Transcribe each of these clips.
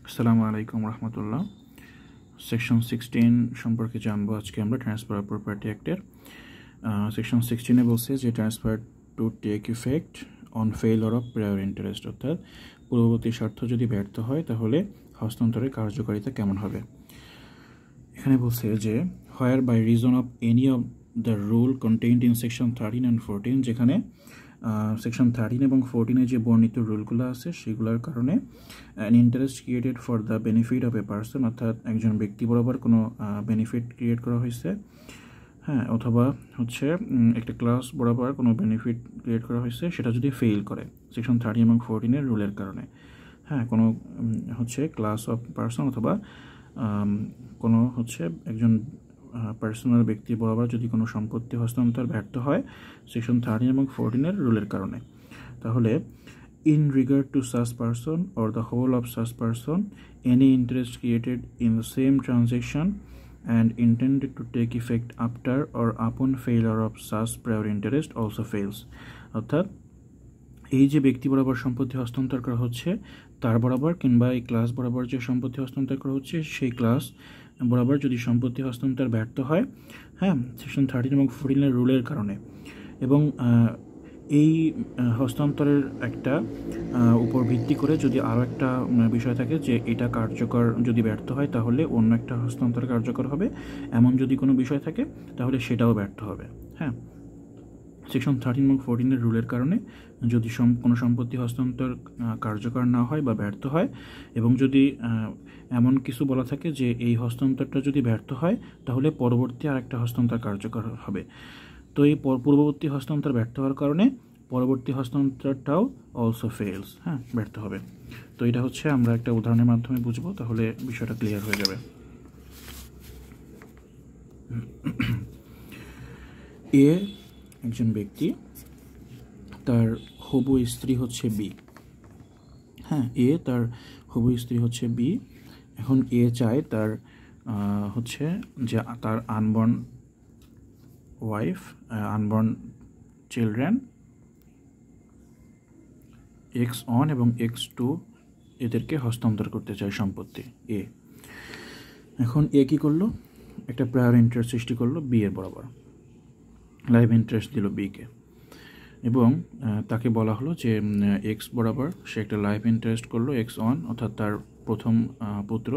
আসসালামু আলাইকুম রহমতুল্লাহ। সেকশন 16 সম্পর্কে জানবো আজকে আমরা ট্রান্সফার অফ প্রপার্টি অ্যাক্টের। সেকশন 16-এ বলছে যে transfer to take effect on failure of prior interest, অর্থাৎ পূর্ববর্তী শর্ত যদি ব্যর্থ হয় তাহলে হস্তান্তরের কার্যকারিতা কেমন হবে। এখানে বলছে যে where by reason of any of the rule contained in section 13 and 14, যেখানে সেকশন 13 এবং 14-এ যে বর্ণিত রুলগুলো আছে সেগুলোর কারণে an interest created for the benefit of a person, অর্থাৎ একজন ব্যক্তি বরাবর কোনো বেনিফিট ক্রিয়েট করা হয়েছে, হ্যাঁ, অথবা হচ্ছে একটা ক্লাস বরাবর কোনো বেনিফিট ক্রিয়েট করা হয়েছে, সেটা যদি ফেইল করে সেকশন 13 এবং 14-এর রুলের কারণে, হ্যাঁ, কোনো হচ্ছে ক্লাস অফ পার্সন অথবা কোনো হচ্ছে একজন পার্সোনাল ব্যক্তি বরাবর যদি কোনো সম্পত্তি হস্তান্তর ব্যর্থ হয় সেকশন 13 এবং 14-এর রুলের কারণে, তাহলে in regard to such person or the whole of such person, any interest created in the same transaction and intended to take effect after or upon failure of such prior interest also fails, অর্থাৎ এই যে ব্যক্তি বরাবর সম্পত্তি হস্তান্তর করা হচ্ছে তার বরাবর কিংবা এই ক্লাস বরাবর যে সম্পত্তি হস্তান্তর করা হচ্ছে সেই ক্লাস বরাবর যদি সম্পত্তি হস্তান্তর ব্যর্থ হয়, হ্যাঁ, সেকশন 13 এবং 14-এর রুলের কারণে, এবং এই হস্তান্তরের একটা উপর ভিত্তি করে যদি আরও একটা বিষয় থাকে যে এটা কার্যকর যদি ব্যর্থ হয় তাহলে অন্য একটা হস্তান্তর কার্যকর হবে, এমন যদি কোনো বিষয় থাকে তাহলে সেটাও ব্যর্থ হবে। হ্যাঁ, সেকশন 13 এবং 14-এর রুলের কারণে যদি কোনো সম্পত্তি হস্তান্তর কার্যকর না হয় বা ব্যর্থ হয়, এবং যদি এমন কিছু বলা থাকে যে এই হস্তান্তরটা যদি ব্যর্থ হয় তাহলে পরবর্তী আরেকটা হস্তান্তর কার্যকর হবে, তো এই পূর্ববর্তী হস্তান্তর ব্যর্থ হওয়ার কারণে পরবর্তী হস্তান্তরটাও অলসো ফেলস, হ্যাঁ, ব্যর্থ হবে। তো এটা হচ্ছে আমরা একটা উদাহরণের মাধ্যমে বুঝবো, তাহলে বিষয়টা ক্লিয়ার হয়ে যাবে। এ একজন ব্যক্তি, তার হবু স্ত্রী হচ্ছে বি, হ্যাঁ, এ তার হবু স্ত্রী হচ্ছে বি। এখন এ চায় তার হচ্ছে যে তার unborn wife, unborn children X1 এবং X2 এদেরকে হস্তান্তর করতে চায় সম্পত্তি এ। এখন এ কী করলো, একটা প্রায়র ইন্টারেস্ট সৃষ্টি করলো বি এর বরাবর, লাইভ ইন্টারেস্ট দিল বিকে, এবং তাকে বলা হলো যে এক্স বরাবর সে একটা লাইভ ইন্টারেস্ট করলো X1, অর্থাৎ তার প্রথম পুত্র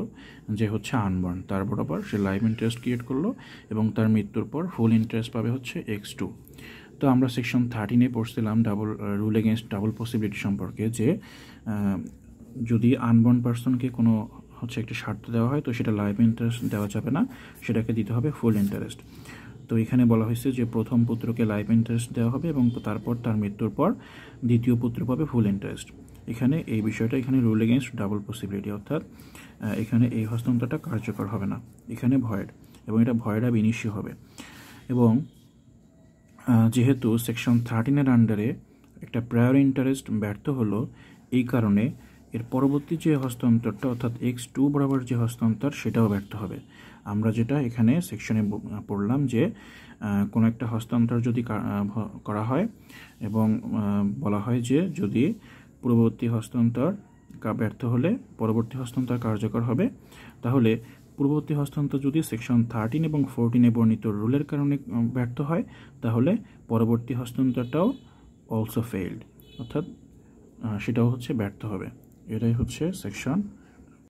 যে হচ্ছে আনবর্ন, তার বরাবর সে লাইভ ইন্টারেস্ট ক্রিয়েট করলো এবং তার মৃত্যুর পর ফুল ইন্টারেস্ট পাবে হচ্ছে X2। তো আমরা সেকশন 13-এ পড়ছিলাম রুল এগেনস্ট ডাবল পসিবিলিটি সম্পর্কে, যে যদি আনবর্ন পার্সনকে কোনো হচ্ছে একটা শর্ত দেওয়া হয় তো সেটা লাইভ ইন্টারেস্ট দেওয়া যাবে না, সেটাকে দিতে হবে ফুল ইন্টারেস্ট। তো এখানে বলা হয়েছে যে প্রথম পুত্রকে লাইভ ইন্টারেস্ট দেওয়া হবে এবং তারপর তার মৃত্যুর পর দ্বিতীয় পুত্র পাবে ফুল ইন্টারেস্ট। এখানে এই বিষয়টা এখানে রুল এগেনস্ট ডাবল পসিবিলিটি, অর্থাৎ এখানে এই হস্তান্তরটা কার্যকর হবে না, এখানে ভয়েড, এবং এটা ভয়েড আব ইনিশিও হবে। এবং যেহেতু সেকশন 13-এর আন্ডারে একটা প্রায়র ইন্টারেস্ট ব্যর্থ হলো, এই কারণে এর পরবর্তী যে হস্তান্তরটা অর্থাৎ X2 বরাবর যে হস্তান্তর সেটাও ব্যর্থ হবে। আমরা যেটা এখানে সেকশনে পড়লাম যে কোনো একটা হস্তান্তর যদি করা হয় এবং বলা হয় যে যদি পূর্ববর্তী হস্তান্তর ব্যর্থ হলে পরবর্তী হস্তান্তর কার্যকর হবে, তাহলে পূর্ববর্তী হস্তান্তর যদি সেকশন 13 এবং 14-এ বর্ণিত রুলের কারণে ব্যর্থ হয় তাহলে পরবর্তী হস্তান্তরটাও অলসো ফেইলড, অর্থাৎ সেটাও হচ্ছে ব্যর্থ হবে। এটাই হচ্ছে সেকশন